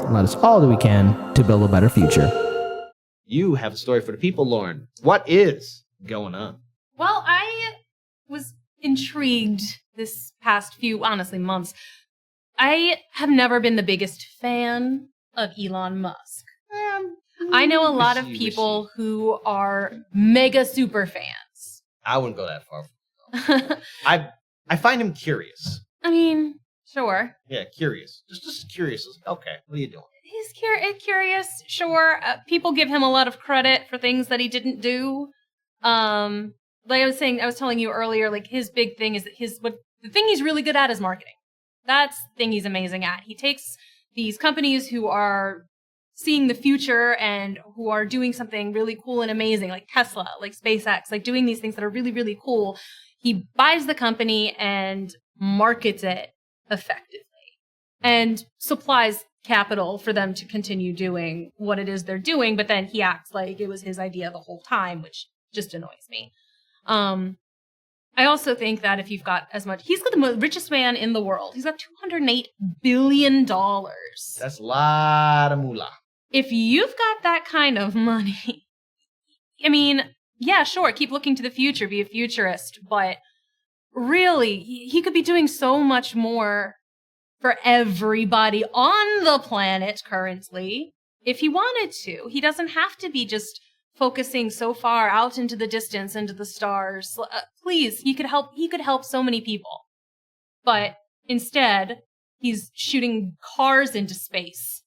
and let us all do we can to build a better future. You have a story for the people, Lauren. What is going on? Well, I was intrigued this past few, honestly, months. I have never been the biggest fan of Elon Musk. I know a lot of people who are mega super fans. I wouldn't go that far. I find him curious. I mean, sure. Yeah, curious. Just curious. Okay, what are you doing? He's curious, sure. People give him a lot of credit for things that he didn't do. Like I was telling you earlier, like his big thing is that the thing he's really good at is marketing. That's the thing he's amazing at. He takes these companies who are seeing the future and who are doing something really cool and amazing, like Tesla, like SpaceX, like doing these things that are really, really cool. He buys the company and markets it effectively and supplies capital for them to continue doing what it is they're doing. But then he acts like it was his idea the whole time, which just annoys me. I also think that if you've got he's got the richest man in the world. He's got $208 billion. That's a lot of moolah. If you've got that kind of money, I mean, yeah, sure, keep looking to the future, be a futurist, but really, he could be doing so much more for everybody on the planet currently if he wanted to. He doesn't have to be just focusing so far out into the distance, into the stars. Please, he could help so many people. But instead, he's shooting cars into space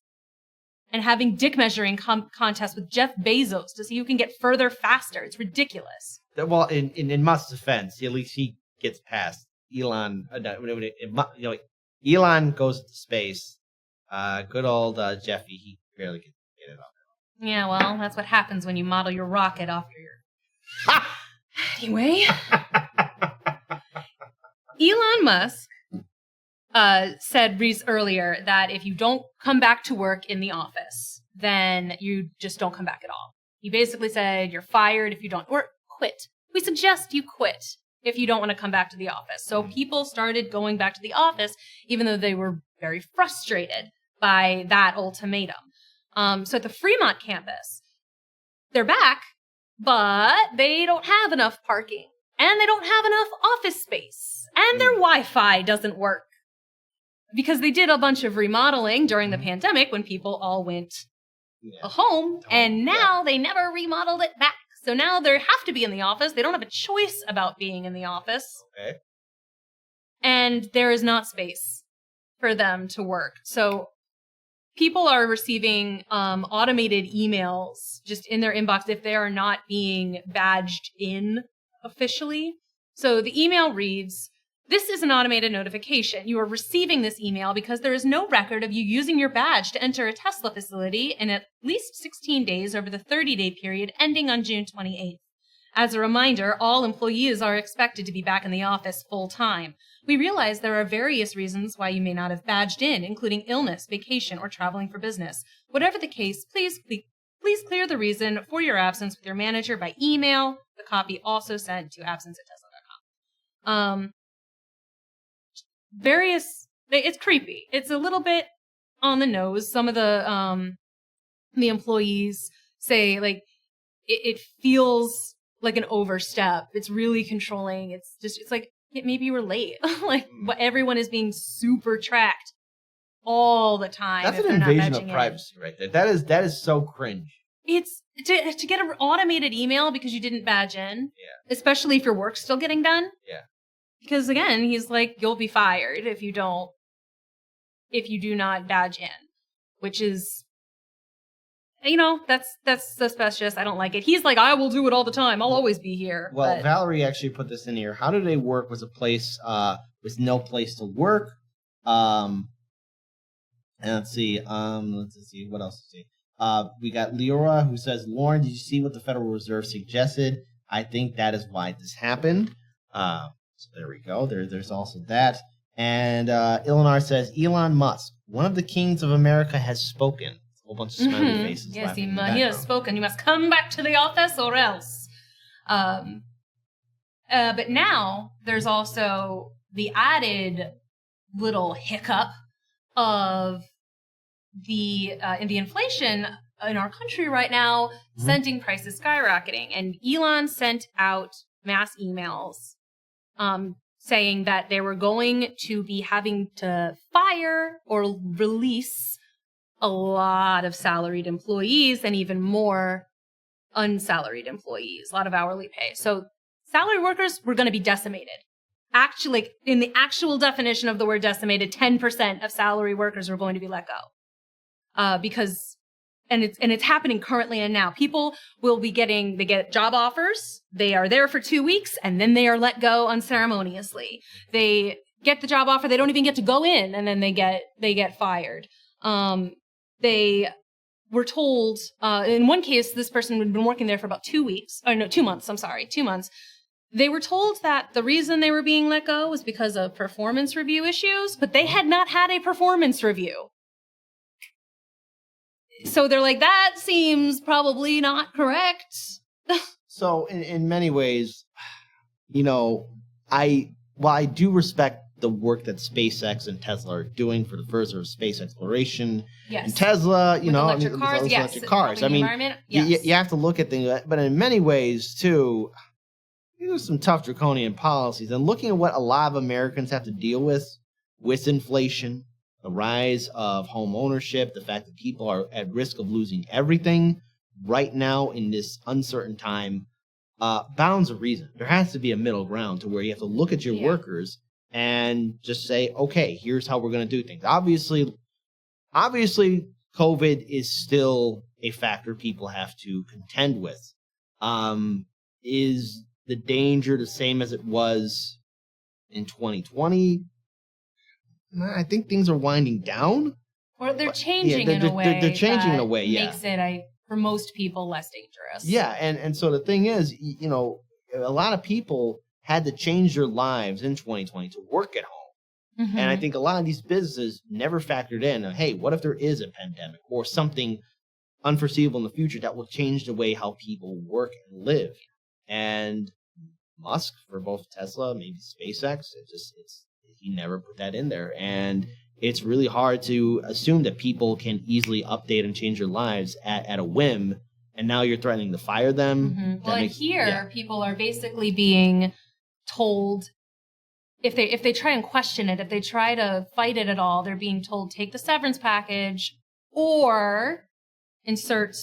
and having dick measuring contests with Jeff Bezos to see who can get further faster. It's ridiculous. Well, in Musk's defense, at least he gets past Elon. Elon goes to space. Good old Jeffy, he barely can get it off. Yeah, well, that's what happens when you model your rocket after your... Anyway. Elon Musk said earlier that if you don't come back to work in the office, then you just don't come back at all. He basically said you're fired if you don't, or quit. We suggest you quit if you don't want to come back to the office. So people started going back to the office, even though they were very frustrated by that ultimatum. So at the Fremont campus, they're back, but they don't have enough parking, and they don't have enough office space, and their Wi-Fi doesn't work. Because they did a bunch of remodeling during the pandemic when people all went home, and now they never remodeled it back. So now they have to be in the office. They don't have a choice about being in the office. Okay. And there is not space for them to work. So people are receiving automated emails just in their inbox if they are not being badged in officially. So the email reads, "This is an automated notification. You are receiving this email because there is no record of you using your badge to enter a Tesla facility in at least 16 days over the 30-day period ending on June 28th. As a reminder, all employees are expected to be back in the office full-time. We realize there are various reasons why you may not have badged in, including illness, vacation, or traveling for business. Whatever the case, please clear the reason for your absence with your manager by email. The copy also sent to absence@tesla.com." It's creepy. It's a little bit on the nose. Some of the employees say like it feels like an overstep. It's really controlling. It's like maybe you were late. Everyone is being super tracked all the time. That's an invasion of privacy right there. That is so cringe. It's to get an automated email because you didn't badge in. Yeah. Especially if your work's still getting done. Yeah. Because again, he's like, you'll be fired if you do not badge in, which is, that's suspicious. I don't like it. He's like, I will do it all the time. I'll always be here. Well, Valerie actually put this in here. How do they work with a place with no place to work? And let's see. What else? We got Leora who says, Lauren, did you see what the Federal Reserve suggested? I think that is why this happened. So there we go. There's also that. And Eleanor says, Elon Musk, one of the kings of America, has spoken. A whole bunch of smiley faces. Yes, he has spoken. You must come back to the office or else. But now there's also the added little hiccup of the inflation in our country right now, sending prices skyrocketing. And Elon sent out mass emails saying that they were going to be having to fire or release a lot of salaried employees and even more unsalaried employees, a lot of hourly pay. So salary workers were going to be decimated. Actually, in the actual definition of the word decimated, 10% of salary workers were going to be let go. Because it's happening currently and now. People will be they get job offers. They are there for 2 weeks and then they are let go unceremoniously. They get the job offer. They don't even get to go in and then they get fired. They were told, in one case, this person had been working there for about 2 months. 2 months. They were told that the reason they were being let go was because of performance review issues, but they had not had a performance review. So they're like, that seems probably not correct. So in many ways, I do respect the work that SpaceX and Tesla are doing for the further of space exploration. Yes. And Tesla, electric cars, yes. Electric cars. I mean, yes. you have to look at things, but in many ways too, there's some tough draconian policies. And looking at what a lot of Americans have to deal with inflation, the rise of home ownership, the fact that people are at risk of losing everything right now in this uncertain time, bounds of reason. There has to be a middle ground to where you have to look at your workers and just say, okay, here's how we're going to do things. Obviously, COVID is still a factor people have to contend with. Is the danger the same as it was in 2020? I think things are winding down. Or they're changing in a way. They're changing in a way, yeah. Makes it, for most people, less dangerous. Yeah, and so the thing is, a lot of people had to change their lives in 2020 to work at home. Mm-hmm. And I think a lot of these businesses never factored in, hey, what if there is a pandemic or something unforeseeable in the future that will change the way how people work and live? And Musk, for both Tesla, maybe SpaceX, he never put that in there. And it's really hard to assume that people can easily update and change their lives at a whim. And now you're threatening to fire them. Mm-hmm. Well, people are basically being told, if they try and question it, if they try to fight it at all, they're being told, take the severance package or insert,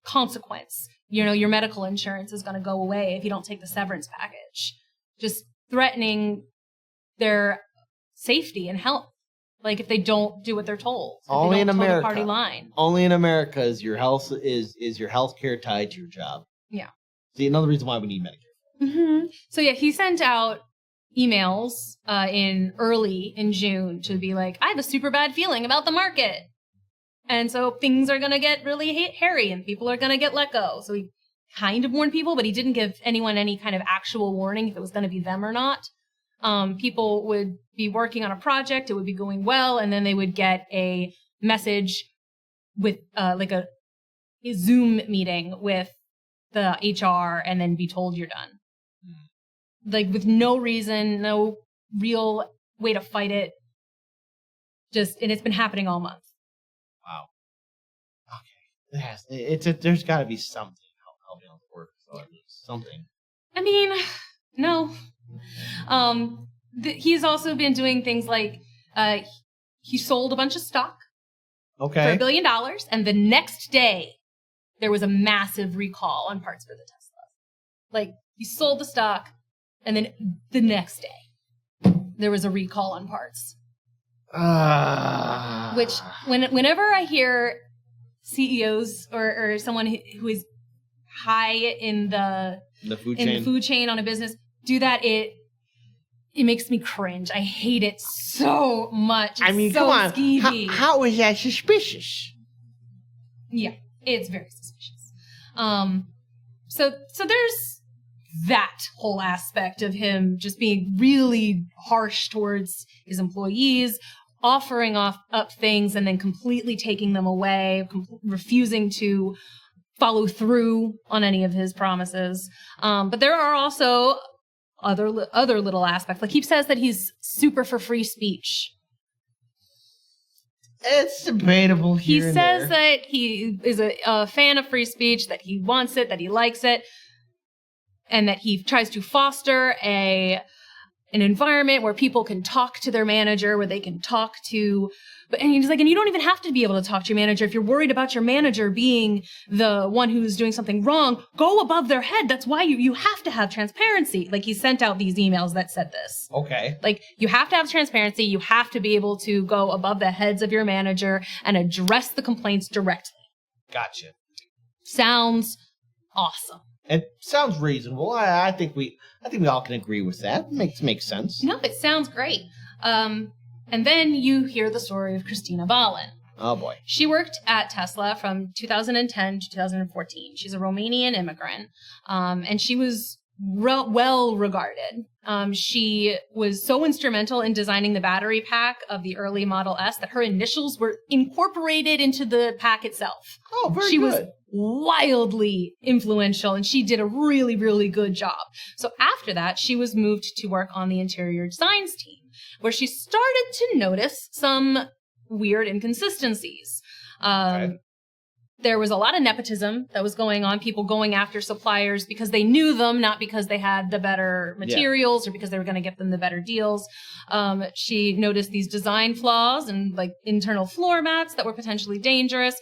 consequence. Your medical insurance is going to go away if you don't take the severance package. Just threatening their safety and health. Like if they don't do what they're told. Only in America. Party line. Only in America is your health care tied to your job. Yeah. See, another reason why we need Medicare. Mm-hmm. So he sent out emails in June to be like, I have a super bad feeling about the market. And so things are going to get really hairy and people are going to get let go. So he kind of warned people, but he didn't give anyone any kind of actual warning if it was going to be them or not. People would be working on a project, it would be going well, and then they would get a message with like a Zoom meeting with the HR and then be told you're done. Like with no reason, no real way to fight it. And it's been happening all month. Wow. Okay. There's got to be something helping on the work. So at least something. I mean, no. He's also been doing things like he sold a bunch of stock for $1 billion, and the next day there was a massive recall on parts for the Tesla. Like he sold the stock, and then the next day there was a recall on parts. Which whenever I hear CEOs or someone who is high in the food chain on a business do that, it makes me cringe. I hate it so much. It's so come on. skeevy. How is that suspicious? Yeah, it's very suspicious. So there's that whole aspect of him just being really harsh towards his employees, offering up things and then completely taking them away, refusing to follow through on any of his promises. But there are also other little aspects. Like he says that he's super for free speech. It's debatable He here and says there. that he is a fan of free speech, that he wants it, that he likes it, and that he tries to foster an environment where people can talk to their manager, where they can talk to... And he's like, and you don't even have to be able to talk to your manager. If you're worried about your manager being the one who's doing something wrong, go above their head. That's why you have to have transparency. Like, he sent out these emails that said this. Okay. Like, you have to have transparency. You have to be able to go above the heads of your manager and address the complaints directly. Gotcha. Sounds awesome. It sounds reasonable. I think we all can agree with that. Makes sense. No, it sounds great. And then you hear the story of Christina Balin. Oh boy. She worked at Tesla from 2010 to 2014. She's a Romanian immigrant, and she was well regarded. She was so instrumental in designing the battery pack of the early Model S that her initials were incorporated into the pack itself. Oh, very good. She was wildly influential, and she did a really, really good job. So after that, she was moved to work on the interior designs team, where she started to notice some weird inconsistencies. Okay. There was a lot of nepotism that was going on, people going after suppliers because they knew them, not because they had the better materials or because they were going to get them the better deals. She noticed these design flaws and like internal floor mats that were potentially dangerous.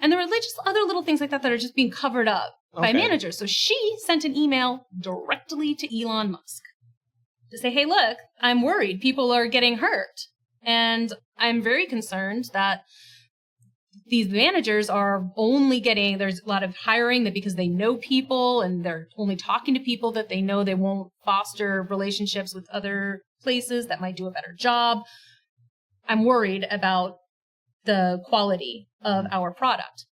And there were just other little things like that that are just being covered up by managers. So she sent an email directly to Elon Musk to say, hey, look, I'm worried. People are getting hurt. And I'm very concerned that these managers are only getting, there's a lot of hiring that because they know people and they're only talking to people that they know, they won't foster relationships with other places that might do a better job. I'm worried about the quality of our product.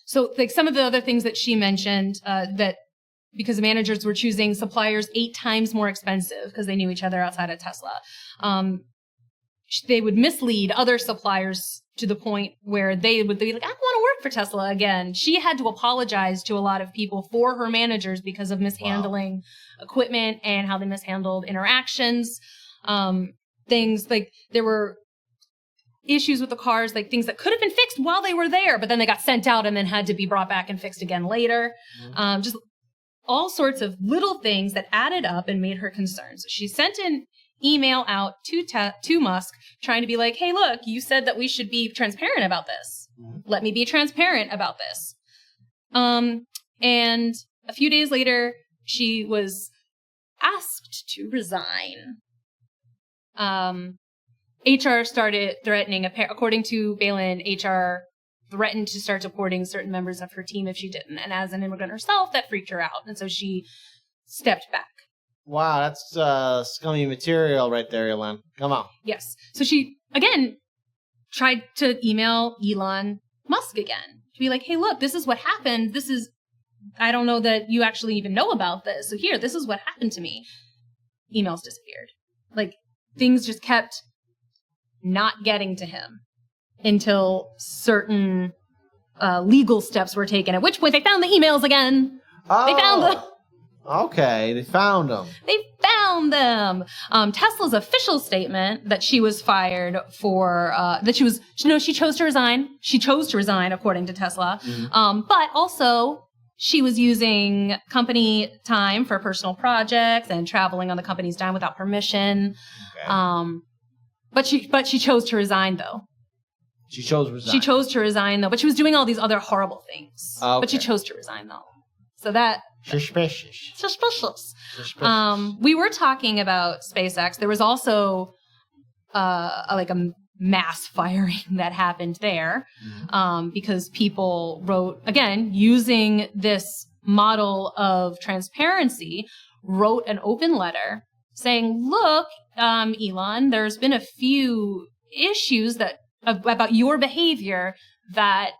So like some of the other things that she mentioned, that because managers were choosing suppliers 8 times more expensive because they knew each other outside of Tesla. They would mislead other suppliers to the point where they would be like, I don't want to work for Tesla again. She had to apologize to a lot of people for her managers because of mishandling equipment and how they mishandled interactions. Things like there were issues with the cars, like things that could have been fixed while they were there, but then they got sent out and then had to be brought back and fixed again later. Just all sorts of little things that added up and made her concerned. So she sent an email out to Musk trying to be like, hey, look, you said that we should be transparent about this. Let me be transparent about this. And a few days later, she was asked to resign. HR started threatening, according to Balin, HR threatened to start deporting certain members of her team if she didn't. And as an immigrant herself, that freaked her out. And so she stepped back. Wow, that's scummy material right there, Elon. Come on. Yes. So she, again, tried to email Elon Musk again to be like, hey, look, this is what happened. I don't know that you actually even know about this. So here, this is what happened to me. Emails disappeared. Like, things just kept not getting to him until certain legal steps were taken, at which point they found the emails again. Oh, they found them. Okay, they found them. They found them. Tesla's official statement that she was fired for, she chose to resign. She chose to resign, according to Tesla. But also, she was using company time for personal projects and traveling on the company's dime without permission. Okay. But she chose to resign, though. She chose to resign. She chose to resign, though. But she was doing all these other horrible things. Okay. But she chose to resign, though. So that... Suspicious. We were talking about SpaceX. There was also a mass firing that happened there because people wrote, again, using this model of transparency, wrote an open letter saying, look, Elon, there's been a few issues about your behavior that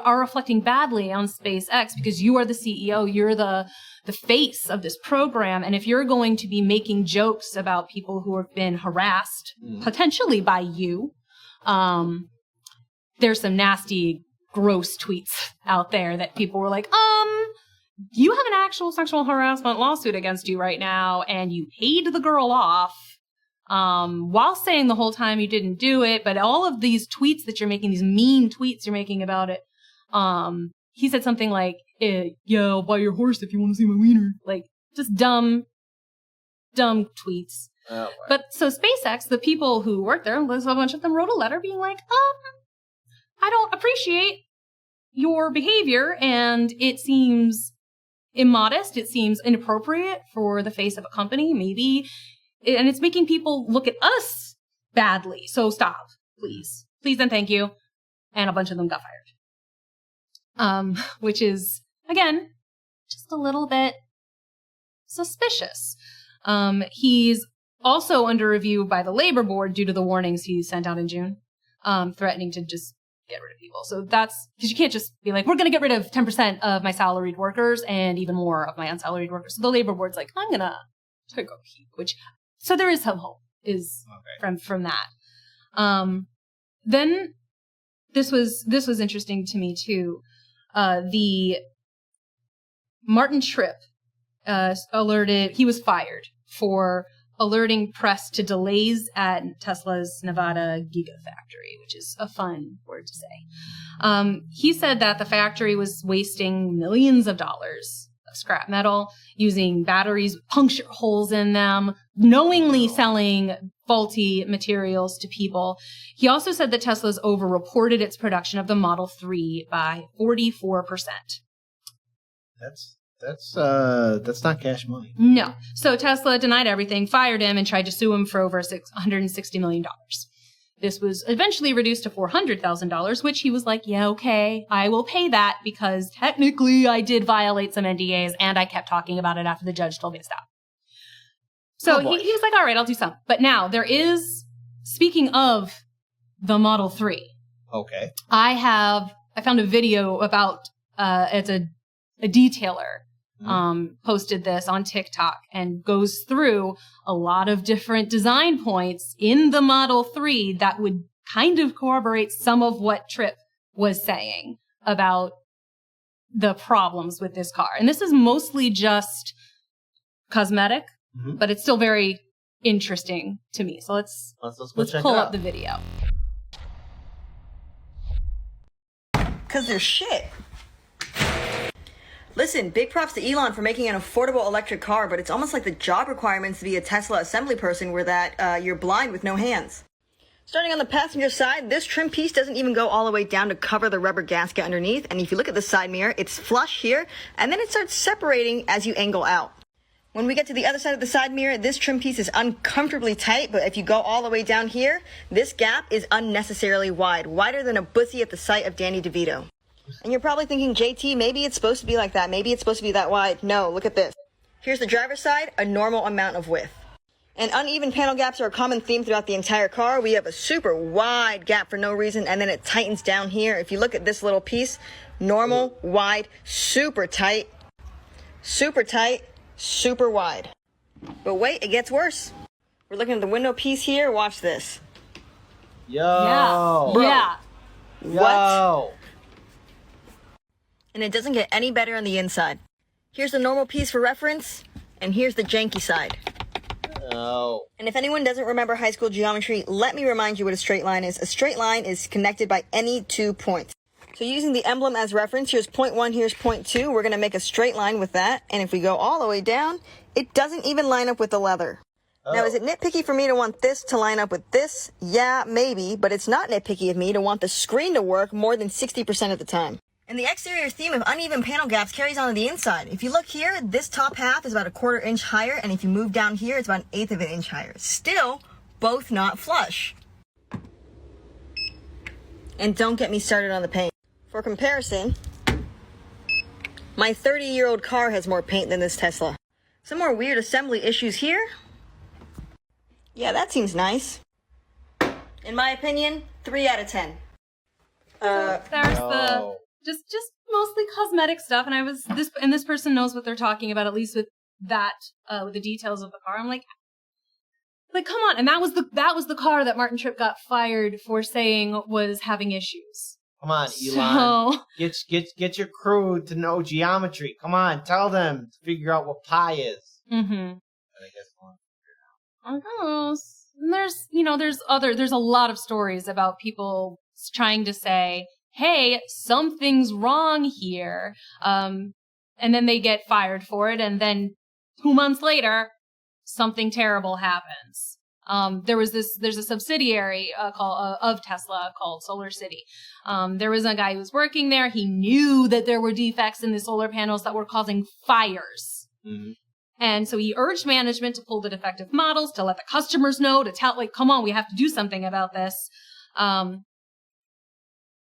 are reflecting badly on SpaceX because you are the CEO, you're the face of this program, and if you're going to be making jokes about people who have been harassed, potentially by you, there's some nasty, gross tweets out there that people were like, you have an actual sexual harassment lawsuit against you right now, and you paid the girl off. while saying the whole time you didn't do it, but all of these tweets that you're making, these mean tweets you're making about it, he said something like, yeah, I'll buy your horse if you want to see my wiener. Like, just dumb tweets. Oh, wow. But so SpaceX, the people who work there, a bunch of them wrote a letter being like, I don't appreciate your behavior, and it seems immodest, it seems inappropriate for the face of a company, maybe, and it's making people look at us badly. So stop, please. Please and thank you. And a bunch of them got fired. Which is, again, just a little bit suspicious. He's also under review by the labor board due to the warnings he sent out in June, threatening to just get rid of people. So that's because you can't just be like, we're going to get rid of 10% of my salaried workers and even more of my unsalaried workers. So the labor board's like, I'm going to take a peek, so there is some hope from that. Then this was interesting to me too. The Martin Tripp alerted, he was fired for alerting press to delays at Tesla's Nevada Gigafactory, which is a fun word to say. He said that the factory was wasting millions of dollars of scrap metal, using batteries with puncture holes in them, knowingly selling faulty materials to people. He also said that Tesla's overreported its production of the Model 3 by 44%. That's not cash money. No. So Tesla denied everything, fired him, and tried to sue him for over $160 million. This was eventually reduced to $400,000, which he was like, yeah, okay, I will pay that because technically I did violate some NDAs and I kept talking about it after the judge told me to stop. So he was like, all right, I'll do some. But now there is, speaking of the Model 3. Okay. I found a video about, it's a detailer posted this on TikTok and goes through a lot of different design points in the Model 3 that would kind of corroborate some of what Tripp was saying about the problems with this car. And this is mostly just cosmetic, but it's still very interesting to me. So let's pull up the video. 'Cause they're shit. Listen, big props to Elon for making an affordable electric car, but it's almost like the job requirements to be a Tesla assembly person were that you're blind with no hands. Starting on the passenger side, this trim piece doesn't even go all the way down to cover the rubber gasket underneath, and if you look at the side mirror, it's flush here, and then it starts separating as you angle out. When we get to the other side of the side mirror, this trim piece is uncomfortably tight, but if you go all the way down here, this gap is unnecessarily wide, wider than a bussy at the sight of Danny DeVito. And you're probably thinking, JT, maybe it's supposed to be like that. Maybe it's supposed to be that wide. No, look at this. Here's the driver's side, a normal amount of width. And uneven panel gaps are a common theme throughout the entire car. We have a super wide gap for no reason, and then it tightens down here. If you look at this little piece, normal, wide, super tight, super wide. But wait, it gets worse. We're looking at the window piece here. Watch this. Yo. Yeah. Bro. Yeah. What? And it doesn't get any better on the inside. Here's the normal piece for reference, and here's the janky side. Oh. And if anyone doesn't remember high school geometry, let me remind you what a straight line is. A straight line is connected by any 2 points. So using the emblem as reference, here's point 1, here's point 2. We're going to make a straight line with that. And if we go all the way down, it doesn't even line up with the leather. Oh. Now, is it nitpicky for me to want this to line up with this? Yeah, maybe, but it's not nitpicky of me to want the screen to work more than 60% of the time. And the exterior theme of uneven panel gaps carries on to the inside. If you look here, this top half is about a 1/4 inch higher, and if you move down here, it's about 1/8 of an inch higher. Still, both not flush. And don't get me started on the paint. For comparison, my 30-year-old car has more paint than this Tesla. Some more weird assembly issues here. Yeah, that seems nice. In my opinion, 3 out of 10. There's the just mostly cosmetic stuff, and this person knows what they're talking about, at least with that with the details of the car. I'm like come on, and that was the car that Martin Tripp got fired for saying was having issues. Come on, Elon. Get your crew to know geometry. Come on, tell them to figure out what pi is. Mm-hmm. And I guess I guess. And there's a lot of stories about people trying to say, hey, something's wrong here. And then they get fired for it. And then 2 months later, something terrible happens. There's a subsidiary of Tesla called Solar City. There was a guy who was working there. He knew that there were defects in the solar panels that were causing fires. Mm-hmm. And so he urged management to pull the defective models, to let the customers know, to tell, come on, we have to do something about this.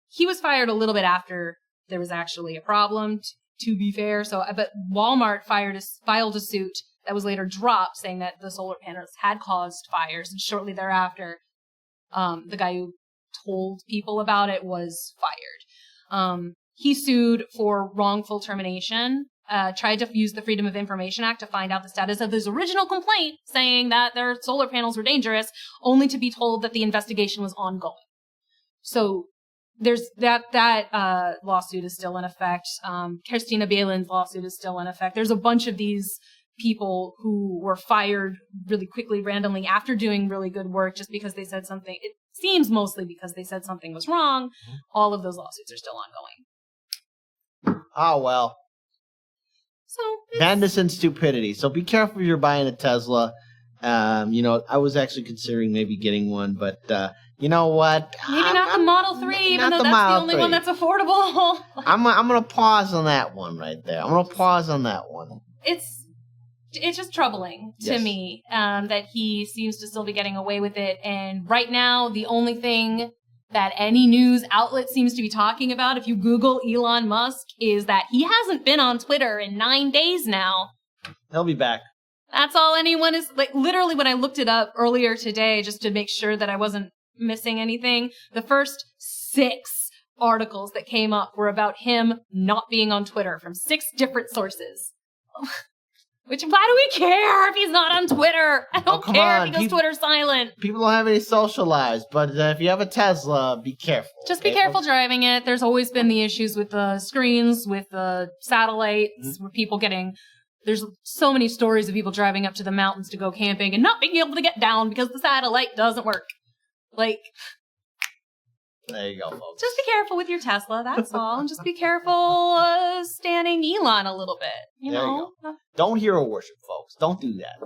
He was fired a little bit after there was actually a problem, to be fair. But Walmart filed a suit that was later dropped, saying that the solar panels had caused fires. And shortly thereafter, the guy who told people about it was fired. He sued for wrongful termination, tried to use the Freedom of Information Act to find out the status of his original complaint, saying that their solar panels were dangerous, only to be told that the investigation was ongoing. So there's that lawsuit is still in effect. Christina Balin's lawsuit is still in effect. There's a bunch of these people who were fired really quickly, randomly, after doing really good work just because they said something. It seems mostly because they said something was wrong. All of those lawsuits are still ongoing. Oh, well. So madness and stupidity. So be careful if you're buying a Tesla. I was actually considering maybe getting one, but you know what? Maybe not the Model 3, even though that's the only one that's affordable. I'm going to pause on that one right there. I'm going to pause on that one. It's just troubling to me that he seems to still be getting away with it. And right now, the only thing that any news outlet seems to be talking about, if you Google Elon Musk, is that he hasn't been on Twitter in 9 days now. He'll be back. That's all anyone is, literally when I looked it up earlier today, just to make sure that I wasn't missing anything, the first 6 articles that came up were about him not being on Twitter from 6 different sources. Why do we care if he's not on Twitter? I don't care if he goes Twitter silent. People don't have any social lives, but if you have a Tesla, be careful. Just be careful driving it. There's always been the issues with the screens, with the satellites, where people there's so many stories of people driving up to the mountains to go camping and not being able to get down because the satellite doesn't work. There you go, folks. Just be careful with your Tesla, that's all. And just be careful standing Elon a little bit. You know? Don't hero worship, folks. Don't do that.